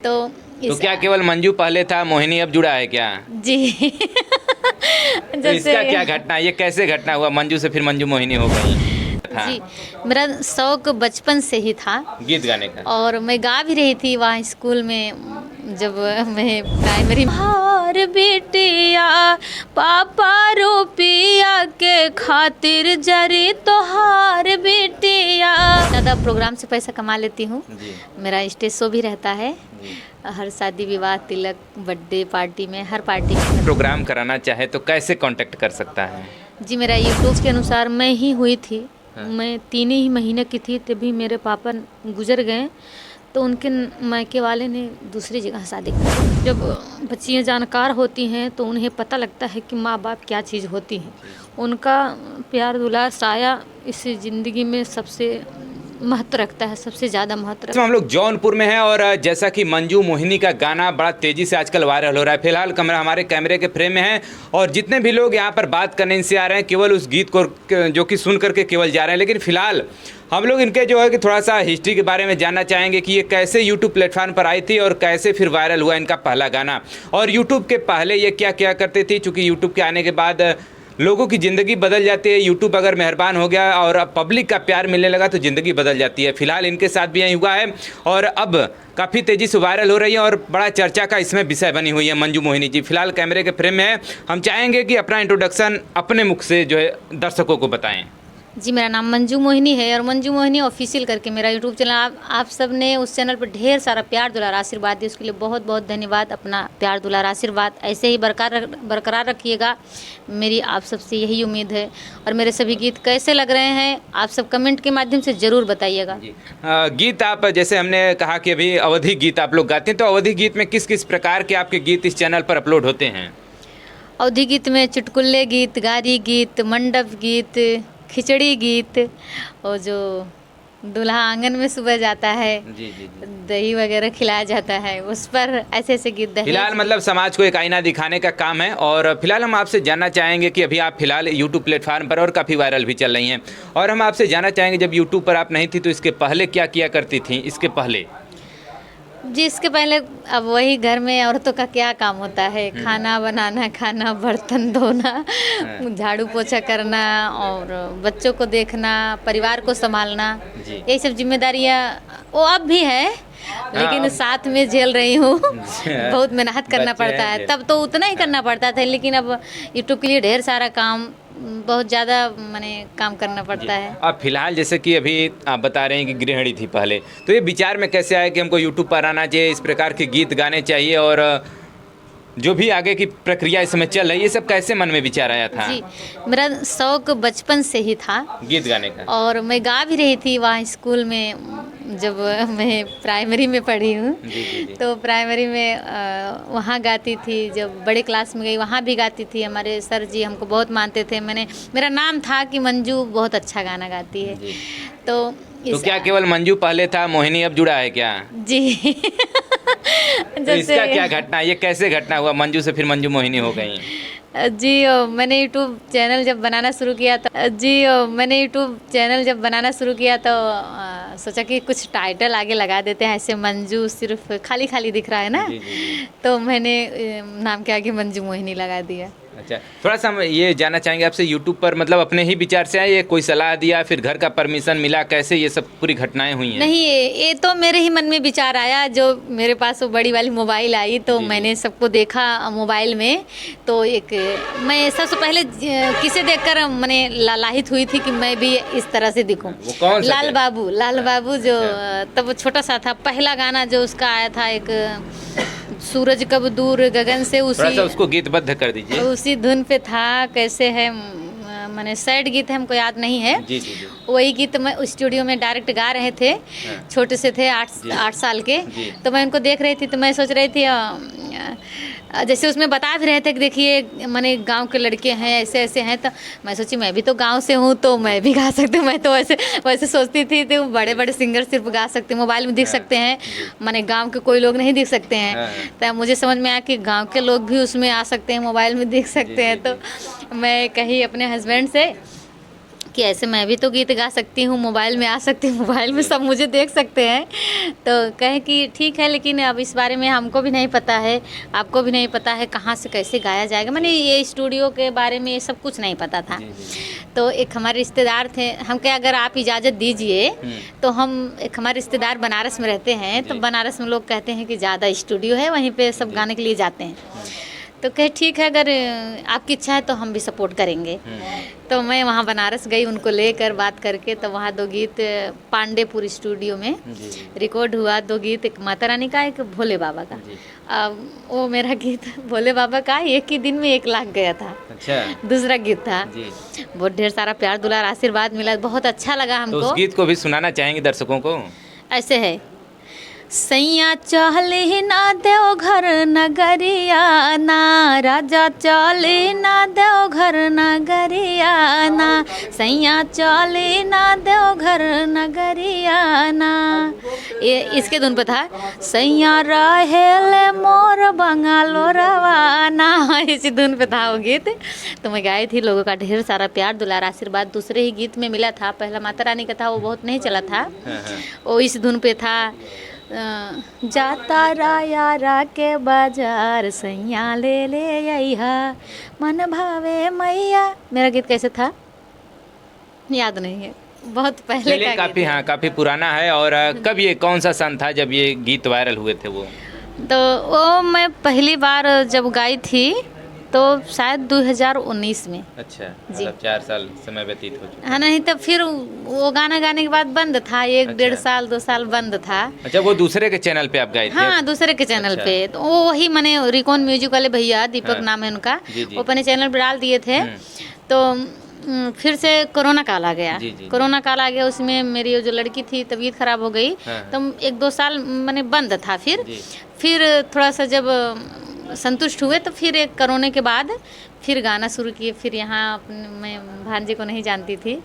तो क्या केवल मंजू पहले था, मोहिनी अब जुड़ा है क्या? जी। तो इसका क्या घटना, ये कैसे घटना हुआ, मंजू से फिर मंजू मोहिनी हो गई? जी, मेरा शौक बचपन से ही था गीत गाने का। और मैं गा भी रही थी वहाँ स्कूल में जब मैं प्राइमरी। हार बेटिया पापा रुपया के खातिर जरी तोहार बेटिया। ज़्यादा प्रोग्राम से पैसा कमा लेती हूँ। मेरा स्टेज शो भी रहता है हर शादी विवाह, तिलक, बर्थडे पार्टी में, हर पार्टी में। प्रोग्राम कराना चाहे तो कैसे कांटेक्ट कर सकता है? जी, मेरा यूट्यूब के अनुसार मैं ही हुई थी। मैं 3 ही महीने की थी तभी मेरे पापा गुजर गए, तो उनके मायके वाले ने दूसरी जगह शादी की। जब बच्चियाँ जानकार होती हैं तो उन्हें पता लगता है कि माँ बाप क्या चीज़ होती हैं। उनका प्यार दुलार साया इस ज़िंदगी में सबसे महत्व रखता है, सबसे ज़्यादा महत्व रखता है। हम लोग जौनपुर में हैं और जैसा कि मंजू मोहिनी का गाना बड़ा तेज़ी से आजकल वायरल हो रहा है। फिलहाल हमारे कैमरे के फ्रेम में है और जितने भी लोग यहाँ पर बात करने इनसे आ रहे हैं केवल उस गीत को जो कि सुन करके केवल जा रहे हैं। लेकिन फिलहाल हम लोग इनके जो है कि थोड़ा सा हिस्ट्री के बारे में जानना चाहेंगे कि ये कैसे यूट्यूब प्लेटफॉर्म पर आई थी और कैसे फिर वायरल हुआ इनका पहला गाना, और यूट्यूब के पहले ये क्या क्या करती थी। चूँकि यूट्यूब के आने के बाद लोगों की ज़िंदगी बदल जाती है। यूट्यूब अगर मेहरबान हो गया और अब पब्लिक का प्यार मिलने लगा तो ज़िंदगी बदल जाती है। फिलहाल इनके साथ भी यही हुआ है और अब काफ़ी तेज़ी से वायरल हो रही है और बड़ा चर्चा का इसमें विषय बनी हुई है मंजू मोहिनी जी। फिलहाल कैमरे के फ्रेम में है, हम चाहेंगे कि अपना इंट्रोडक्शन अपने मुख से जो है दर्शकों को बताएं। जी, मेरा नाम मंजू मोहिनी है और मंजू मोहिनी ऑफिशियल करके मेरा यूट्यूब चैनल। आप सब ने उस चैनल पर ढेर सारा प्यार दुलार आशीर्वाद दिया, उसके लिए बहुत बहुत धन्यवाद। अपना प्यार दुलार आशीर्वाद ऐसे ही बरकरार रखिएगा, मेरी आप सबसे यही उम्मीद है। और मेरे सभी गीत कैसे लग रहे हैं आप सब कमेंट के माध्यम से ज़रूर बताइएगा। गीत आप जैसे हमने कहा कि अभी अवधि गीत आप लोग गाते हैं, तो अवधि गीत में किस किस प्रकार के आपके गीत इस चैनल पर अपलोड होते हैं? अवधि गीत में चुटकुल्ले गीत, गारी गीत, मंडप गीत, खिचड़ी गीत, और जो दूल्हा आंगन में सुबह जाता है, जी, दही वगैरह खिलाया जाता है, उस पर ऐसे ऐसे गीत। फिलहाल मतलब समाज को एक आईना दिखाने का काम है। और फिलहाल हम आपसे जानना चाहेंगे कि अभी आप फिलहाल यूट्यूब प्लेटफॉर्म पर और काफ़ी वायरल भी चल रही हैं, और हम आपसे जानना चाहेंगे जब यूट्यूब पर आप नहीं थी तो इसके पहले क्या किया करती थी? इसके पहले जी, इसके पहले अब वही घर में औरतों का क्या काम होता है, खाना बनाना, खाना, बर्तन धोना, झाड़ू पोछा करना और बच्चों को देखना, परिवार को संभालना, यही सब जिम्मेदारियाँ वो अब भी है, लेकिन साथ में झेल रही हूँ। बहुत मेहनत करना पड़ता है, तब तो उतना ही करना पड़ता था, लेकिन अब यूट्यूब के लिए ढेर सारा काम, बहुत ज़्यादा मैंने काम करना पड़ता है। अब फिलहाल जैसे कि अभी आप बता रहे हैं कि गृहिणी थी पहले, तो ये विचार में कैसे आया कि हमको यूट्यूब पर आना चाहिए, इस प्रकार के गीत गाने चाहिए, और जो भी आगे की प्रक्रिया इस समय चल रही है, ये सब कैसे मन में विचार आया था? जी, मेरा शौक बचपन से ही था गीत गाने का और मैं गा भी रही थी वहाँ स्कूल में जब मैं प्राइमरी में पढ़ी हूँ। तो प्राइमरी में वहाँ गाती थी, जब बड़े क्लास में गई वहाँ भी गाती थी। हमारे सर जी हमको बहुत मानते थे, मेरा नाम था कि मंजू बहुत अच्छा गाना गाती है। तो क्या केवल मंजू पहले था, मोहिनी अब जुड़ा है क्या? जी। तो इसका क्या घटना, ये कैसे घटना हुआ, मंजू से फिर मंजू मोहिनी हो गई? जी, मैंने यूट्यूब चैनल जब बनाना शुरू किया तो सोचा कि कुछ टाइटल आगे लगा देते हैं, ऐसे मंजू सिर्फ खाली खाली दिख रहा है ना, तो मैंने नाम के आगे मंजू मोहिनी लगा दिया। अच्छा, थोड़ा सा हम ये जानना चाहेंगे आपसे, यूट्यूब पर मतलब अपने ही विचार से आए, ये कोई सलाह दिया, फिर घर का परमिशन मिला, कैसे ये सब पूरी घटनाएं हुई हैं? नहीं, ये तो मेरे ही मन में विचार आया, जो मेरे पास वो बड़ी वाली मोबाइल आई तो मैंने सबको देखा मोबाइल में, तो एक मैं सबसे पहले किसे देखकर मैंने लालाहित हुई थी कि मैं भी इस तरह से दिखूं। लाल बाबू जो तब वो छोटा सा था, पहला गाना जो उसका आया था, एक सूरज कब दूर गगन से, उसको गीतबद्ध कर दीजिए। उसी धुन पे था, कैसे है, मैंने सैड गीत है, हमको याद नहीं है। जी, जी, जी। वही गीत मैं स्टूडियो में डायरेक्ट गा रहे थे। छोटे से थे, 8 साल के। तो मैं उनको देख रही थी, तो मैं सोच रही थी जैसे उसमें बता भी रहे थे कि देखिए मैंने गांव के लड़के हैं, ऐसे ऐसे हैं, तो मैं सोची मैं भी तो गांव से हूँ तो मैं भी गा सकती हूँ। मैं तो वैसे सोचती थी, तो बड़े बड़े सिंगर सिर्फ गा सकते हैं, मोबाइल में दिख सकते हैं, माने गांव के कोई लोग नहीं दिख सकते हैं। तो मुझे समझ में आया कि गांव के लोग भी उसमें आ सकते हैं, मोबाइल में दिख सकते हैं। तो मैं कही अपने हस्बैंड से कि ऐसे मैं भी तो गीत गा सकती हूँ, मोबाइल में आ सकती हूँ, मोबाइल में सब मुझे देख सकते हैं। तो कहे कि ठीक है, लेकिन अब इस बारे में हमको भी नहीं पता है, आपको भी नहीं पता है कहाँ से कैसे गाया जाएगा। मैंने ये स्टूडियो के बारे में ये सब कुछ नहीं पता था। तो एक हमारे रिश्तेदार थे, हम कहे अगर आप इजाज़त दीजिए तो हम, एक हमारे रिश्तेदार बनारस में रहते हैं, तो बनारस में लोग कहते हैं कि ज़्यादा स्टूडियो है, वहीं पे सब गाने के लिए जाते हैं। तो कहे ठीक है, अगर आपकी इच्छा है तो हम भी सपोर्ट करेंगे। तो मैं वहाँ बनारस गई, उनको लेकर बात करके, तो वहाँ 2 गीत पांडेपुर स्टूडियो में रिकॉर्ड हुआ। 2 गीत, एक माता रानी का, एक भोले बाबा का। वो मेरा गीत भोले बाबा का एक ही दिन में 1 लाख गया था। अच्छा। दूसरा गीत था, बहुत ढेर सारा प्यार दुलार आशीर्वाद मिला, बहुत अच्छा लगा हमको। तो उस गीत को भी सुनाना चाहेंगे दर्शकों को? ऐसे है, सैया चले ना देवघर नगरिया ना, राजा चले ना देवघर नगरिया ना, सैया चले ना देवघर नगरिया ना। ये इसके धुन पे था, सैया रहेले मोर बंगालो रवाना, इसी धुन पे था वो गीत। तो मैं गाई थी, लोगों का ढेर सारा प्यार दुलार आशीर्वाद दूसरे ही गीत में मिला था। पहला माता रानी का था, वो बहुत नहीं चला था, वो इस धुन पे था। जाता राया के बाजार, सैया ले ले अइहा, मन भावे मैया। मेरा गीत कैसे था याद नहीं है, बहुत पहले का काफी गीत। हाँ, काफी पुराना है। और कब, ये कौन सा सन था जब ये गीत वायरल हुए थे? तो वो मैं पहली बार जब गाई थी तो शायद 2019 में। अच्छा जी, 4 साल समय व्यतीत हो चुका। हाँ, नहीं तो फिर वो गाना गाने के बाद बंद था, 1-1.5 साल 2 साल बंद था। अच्छा, वो दूसरे के चैनल पे आप गए थे? हाँ, दूसरे के चैनल पे। तो वो वही मैंने रिकॉन म्यूजिक वाले भैया, दीपक नाम है उनका, वो अपने चैनल पर डाल दिए थे। तो फिर से कोरोना काल आ गया। कोरोना काल आ गया, उसमें मेरी जो लड़की थी तबीयत खराब हो गई। तो 1-2 साल मैंने बंद था। फिर थोड़ा सा जब संतुष्ट हुए तो फिर एक कोरोना के बाद फिर गाना शुरू किए। फिर यहाँ मैं भांजे को नहीं जानती थी।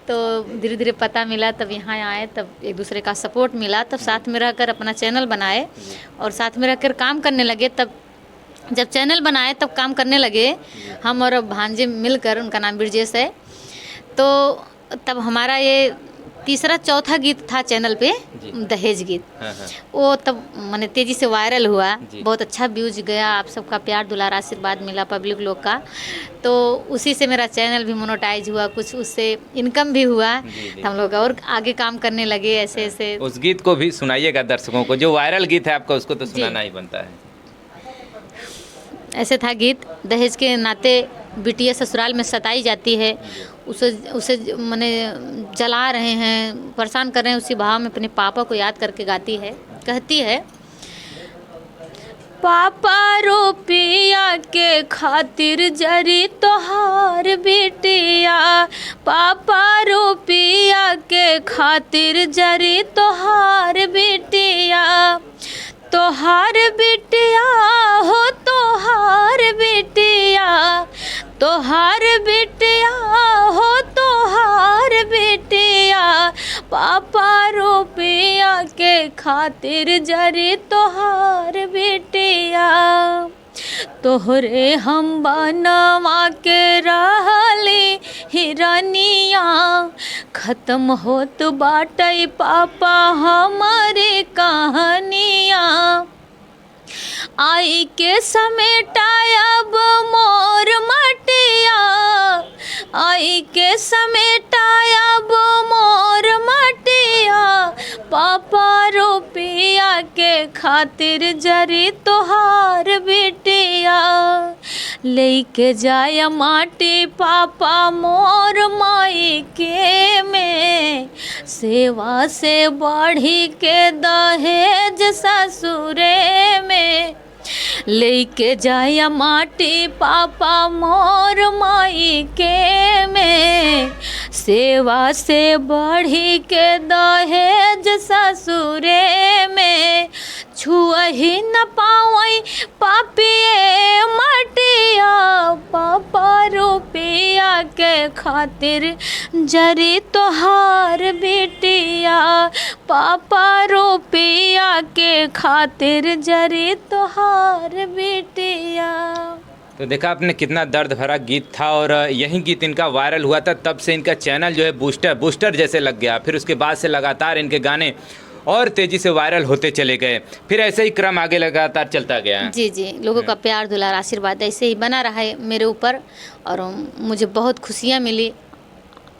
तो धीरे धीरे पता मिला, तब यहाँ आए, तब एक दूसरे का सपोर्ट मिला, तब साथ में रहकर अपना चैनल बनाए और साथ में रहकर काम करने लगे। तब जब चैनल बनाए तब काम करने लगे हम और भांजे मिलकर, उनका नाम ब्रजेश है। तो तब हमारा ये तीसरा चौथा गीत था चैनल पे, दहेज गीत। वो तब मैंने तेज़ी से वायरल हुआ, बहुत अच्छा व्यूज गया, आप सबका प्यार दुलार आशीर्वाद मिला पब्लिक लोग का। तो उसी से मेरा चैनल भी मोनेटाइज हुआ, कुछ उससे इनकम भी हुआ। तो हम लोग और आगे काम करने लगे ऐसे ऐसे। उस गीत को भी सुनाइएगा दर्शकों को, जो वायरल गीत है आपका, उसको तो सुनाना ही बनता है। ऐसे था गीत, दहेज के नाते बिटिया ससुराल में सताई जाती है, उसे मैंने जला रहे हैं, परेशान कर रहे हैं, उसी भाव में अपने पापा को याद करके गाती है। कहती है, पापा रुपया के खातिर जरी तोहार बिटिया, पापा रुपया के खातिर जरी तोहार बिटिया, तोहार बिटिया हो तोहार बिटिया, तोहार बिटिया हो तोहार बिटिया, पापा रुपया के खातिर जरी तोहार बिटिया, तोहरे हम बनवा के रहली हिरनिया, खत्म होत बाटे पापा हमारे कहानिया, आई के समेटायब मोर मटिया, आई के समेटायब मोर मटिया, पापा रुपया के खातिर जरी तोहार बिटिया, लेके जाय माटी पापा मोर माई के में, सेवा से बढ़ी के दहेज ससुरे में, लेके जाय माटी पापा मोर माई के में, सेवा से बढ़ी के दहेज ससुरे में, छुअही न पावई पापिए मटिया, पापा रुपया के खातिर जरी तोहार बिटिया, पापा रुपया के खातिर जरी तोहार बिटिया। तो देखा आपने कितना दर्द भरा गीत था और यही गीत इनका वायरल हुआ था, तब से इनका चैनल जो है बूस्टर जैसे लग गया। फिर उसके बाद से लगातार इनके गाने और तेज़ी से वायरल होते चले गए, फिर ऐसे ही क्रम आगे लगातार चलता गया। जी जी, लोगों का प्यार दुलार आशीर्वाद ऐसे ही बना रहा है मेरे ऊपर और मुझे बहुत खुशियाँ मिली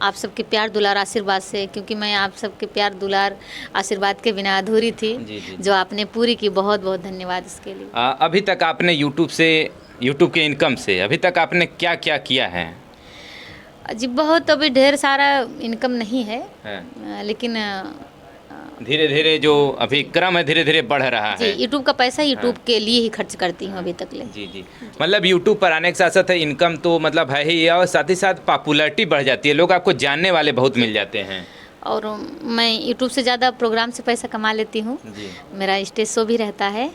आप सबके प्यार दुलार आशीर्वाद से, क्योंकि मैं आप सबके प्यार दुलार आशीर्वाद के बिना अधूरी थी। जी। जो आपने पूरी की, बहुत बहुत धन्यवाद इसके लिए। अभी तक आपने यूट्यूब के इनकम से अभी तक आपने क्या क्या किया है? जी बहुत, अभी ढेर सारा इनकम नहीं है, लेकिन धीरे धीरे जो अभी क्रम है धीरे धीरे बढ़ रहा जी, है। यूट्यूब का पैसा यूट्यूब के लिए ही खर्च करती हूँ अभी तक ले। जी मतलब यूट्यूब पर आने के साथ साथ इनकम तो मतलब है ही, और साथ ही साथ पॉपुलैरिटी बढ़ जाती है, लोग आपको जानने वाले बहुत मिल जाते हैं। और मैं यूट्यूब से ज़्यादा प्रोग्राम से पैसा कमा लेती हूँ। मेरा स्टेज शो भी रहता है,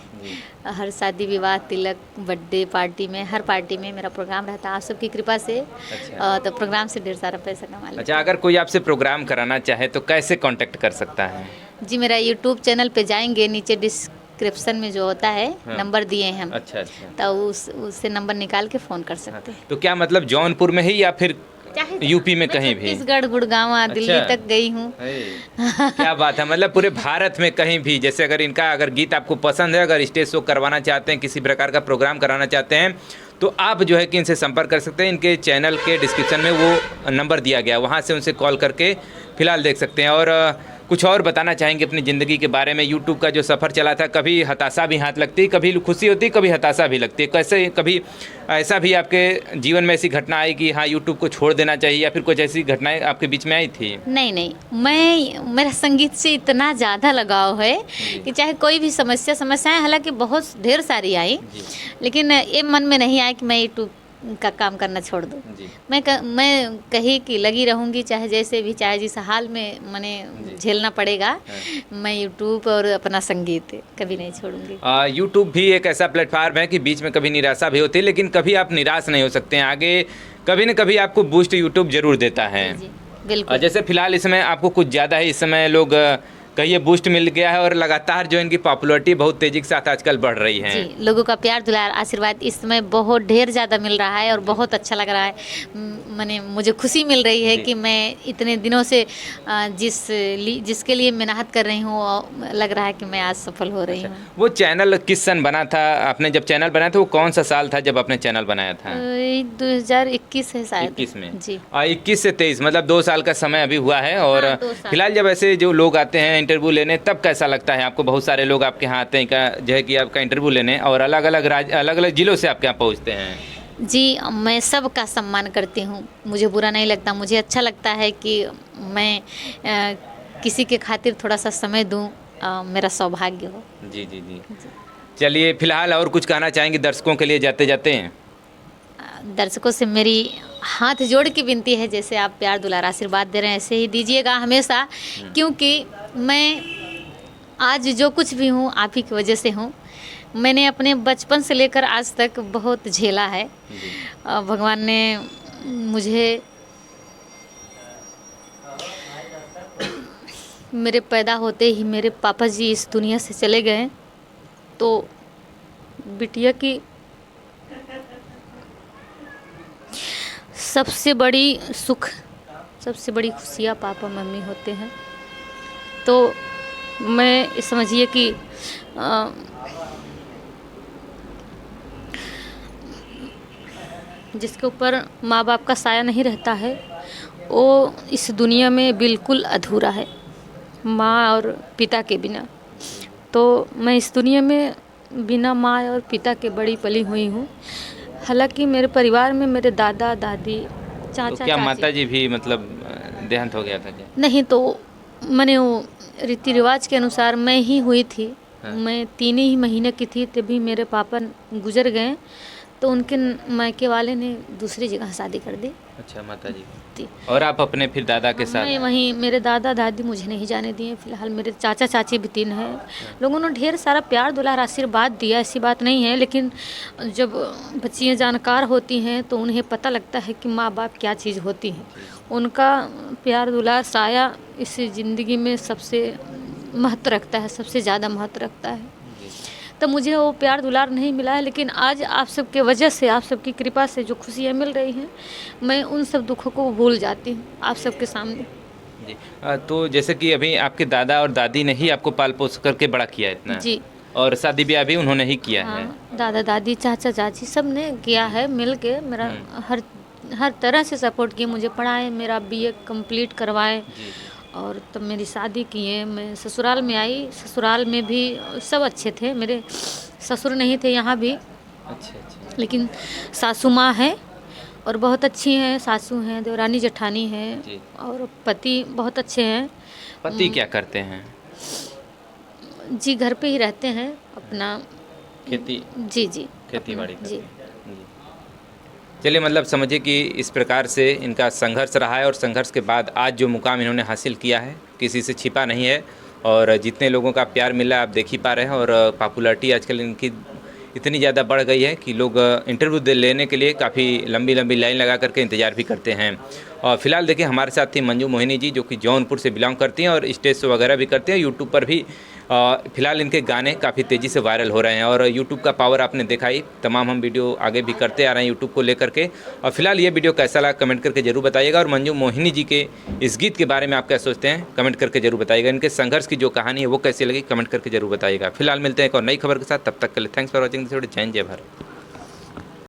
हर शादी विवाह तिलक बर्थडे पार्टी में, हर पार्टी में मेरा प्रोग्राम रहता है आप सबकी कृपा से। अच्छा। तो प्रोग्राम से ढेर सारा पैसा कमा लेती अच्छा, अगर कोई आपसे प्रोग्राम कराना चाहे तो कैसे कांटेक्ट कर सकता है? जी, मेरा यूट्यूब चैनल पे जाएंगे, नीचे डिस्क्रिप्शन में जो होता है नंबर दिए हैं हम। अच्छा। तो उससे नंबर निकाल के फ़ोन कर सकते हैं। तो क्या मतलब जौनपुर में ही या फिर यूपी में कहीं भी? छत्तीसगढ़, गुड़गांव, दिल्ली तक गई हूँ। क्या बात है, मतलब पूरे भारत में कहीं भी, जैसे अगर गीत आपको पसंद है, अगर स्टेज शो करवाना चाहते हैं, किसी प्रकार का प्रोग्राम कराना चाहते हैं, तो आप जो है कि इनसे संपर्क कर सकते हैं। इनके चैनल के डिस्क्रिप्शन में वो नंबर दिया गया, वहाँ से उनसे कॉल करके फिलहाल देख सकते हैं। और कुछ और बताना चाहेंगे अपनी ज़िंदगी के बारे में? यूट्यूब का जो सफ़र चला था, कभी हताशा भी हाथ लगती है, कभी खुशी होती है, कभी हताशा भी लगती है, कैसे कभी ऐसा भी आपके जीवन में ऐसी घटना आई कि हाँ यूट्यूब को छोड़ देना चाहिए, या फिर कुछ ऐसी घटनाएं आपके बीच में आई थी? नहीं, मेरा संगीत से इतना ज़्यादा लगाव है कि चाहे कोई भी समस्याएं हालांकि बहुत ढेर सारी आई, लेकिन ये मन में नहीं आया कि मैं यूट्यूब का काम करना छोड़ दूँ। मैं कहीं की लगी रहूँगी, चाहे जैसे भी, चाहे जिस हाल में मैंने झेलना पड़ेगा, मैं यूट्यूब और अपना संगीत कभी नहीं छोड़ूंगी। यूट्यूब भी एक ऐसा प्लेटफार्म है कि बीच में कभी निराशा भी होती है, लेकिन कभी आप निराश नहीं हो सकते हैं, आगे कभी न कभी आपको बूस्ट यूट्यूब जरूर देता है। जी, बिल्कुल। जैसे फिलहाल इस समय आपको कुछ ज़्यादा ही इस समय लोग कहिए बूस्ट मिल गया है, और लगातार जो इनकी पॉपुलैरिटी बहुत तेजी के साथ आजकल बढ़ रही है। जी, लोगों का प्यार दुलार आशीर्वाद इस समय बहुत ढेर ज़्यादा मिल रहा है और बहुत अच्छा लग रहा है। मुझे खुशी मिल रही है कि मैं इतने दिनों से जिसके लिए मेहनत कर रही हूँ, लग रहा है कि मैं आज सफल हो रही हूँ। वो चैनल किस सन बना था? आपने जब चैनल बनाया था वो कौन सा साल था जब आपने चैनल बनाया था? 2021 है शायद। 21 में? जी। 21 से 23 मतलब 2 साल का समय अभी हुआ है। और हाँ, 2 साल। फिलहाल जब ऐसे जो लोग आते हैं इंटरव्यू लेने, तब कैसा लगता है आपको? बहुत सारे लोग आपके यहाँ आते हैं जो है कि आपका इंटरव्यू लेने, और अलग अलग जिलों से आपके यहाँ पहुँचते हैं। जी, मैं सबका सम्मान करती हूँ, मुझे बुरा नहीं लगता, मुझे अच्छा लगता है कि मैं किसी के खातिर थोड़ा सा समय दूँ, मेरा सौभाग्य हो। जी। चलिए, फिलहाल और कुछ कहना चाहेंगे दर्शकों के लिए जाते जाते हैं? दर्शकों से मेरी हाथ जोड़ के विनती है, जैसे आप प्यार दुलार आशीर्वाद दे रहे हैं ऐसे ही दीजिएगा हमेशा, क्योंकि मैं आज जो कुछ भी हूँ आप ही की वजह से हूँ। मैंने अपने बचपन से लेकर आज तक बहुत झेला है। भगवान ने मुझे मेरे पैदा होते ही मेरे पापा जी इस दुनिया से चले गए, तो बिटिया की सबसे बड़ी सुख, सबसे बड़ी खुशियाँ पापा मम्मी होते हैं। तो मैं समझिए कि जिसके ऊपर माँ बाप का साया नहीं रहता है, वो इस दुनिया में बिल्कुल अधूरा है, माँ और पिता के बिना। तो मैं इस दुनिया में बिना माँ और पिता के बड़ी पली हुई हूँ। हालांकि मेरे परिवार में मेरे दादा दादी चाचा तो क्या चाची, माता जी भी मतलब देहांत हो गया था क्या? नहीं, तो मैंने वो रीति रिवाज के अनुसार मैं ही हुई थी। मैं 3 ही महीने की थी तभी मेरे पापा गुजर गए, तो उनके मायके वाले ने दूसरी जगह शादी कर दी। अच्छा, माता जी। और आप अपने फिर दादा के साथ? मैं वहीं, मेरे दादा दादी मुझे नहीं जाने दिए। फिलहाल मेरे चाचा चाची भी 3 हैं। लोगों ने ढेर सारा प्यार दुलार आशीर्वाद दिया, ऐसी बात नहीं है, लेकिन जब बच्चियाँ जानकार होती हैं तो उन्हें पता लगता है कि माँ बाप क्या चीज़ होती है। उनका प्यार दुलार साया इस ज़िंदगी में सबसे महत्व रखता है, सबसे ज़्यादा महत्व रखता है। तब मुझे वो प्यार दुलार नहीं मिला है, लेकिन आज आप सबके वजह से, आप सबकी कृपा से जो खुशियाँ मिल रही हैं, मैं उन सब दुखों को भूल जाती हूँ आप सबके सामने। जी। तो जैसे कि अभी आपके दादा और दादी ने ही आपको पाल पोस करके बड़ा किया इतना, जी और शादी ब्याह भी उन्होंने ही किया है। हाँ, दादा दादी चाचा चाची सब ने किया है मिल के, मेरा हर तरह से सपोर्ट किए, मुझे पढ़ाए, मेरा बीए कंप्लीट करवाए, जी। और तब मेरी शादी किए। मैं ससुराल में आई, ससुराल में भी सब अच्छे थे, मेरे ससुर नहीं थे यहाँ भी, अच्छा अच्छा। लेकिन सासू माँ है और बहुत अच्छी हैं, सासू हैं, देवरानी जेठानी जी। हैं, और पति बहुत अच्छे हैं। पति क्या करते हैं? जी घर पे ही रहते हैं अपना, खेती जी जी खेती बाड़ी अपना, करते जी। हैं। जी। चलिए, मतलब समझिए कि इस प्रकार से इनका संघर्ष रहा है, और संघर्ष के बाद आज जो मुकाम इन्होंने हासिल किया है किसी से छिपा नहीं है, और जितने लोगों का प्यार मिला आप देख ही पा रहे हैं। और पॉपुलैरिटी आजकल इनकी इतनी ज़्यादा बढ़ गई है कि लोग इंटरव्यू लेने के लिए काफ़ी लंबी लंबी लाइन लगा करके इंतज़ार भी करते हैं। और फिलहाल देखिए हमारे साथ थी मंजू मोहिनी जी, जो कि जौनपुर से बिलोंग करती हैं और स्टेज शो वगैरह भी करते हैं। यूट्यूब पर भी फिलहाल इनके गाने काफ़ी तेज़ी से वायरल हो रहे हैं, और यूट्यूब का पावर आपने देखा ही, तमाम हम वीडियो आगे भी करते आ रहे हैं यूट्यूब को लेकर के। और फिलहाल ये वीडियो कैसा लगा कमेंट करके जरूर बताइएगा, और मंजू मोहिनी जी के इस गीत के बारे में आप क्या सोचते हैं कमेंट करके जरूर बताइएगा। इनके संघर्ष की जो कहानी है वो कैसी लगी कमेंट करके जरूर बताइएगा। फिलहाल मिलते हैं एक और नई खबर के साथ, तब तक के लिए थैंक्स फॉर वॉचिंग। जय हिंद जय भारत।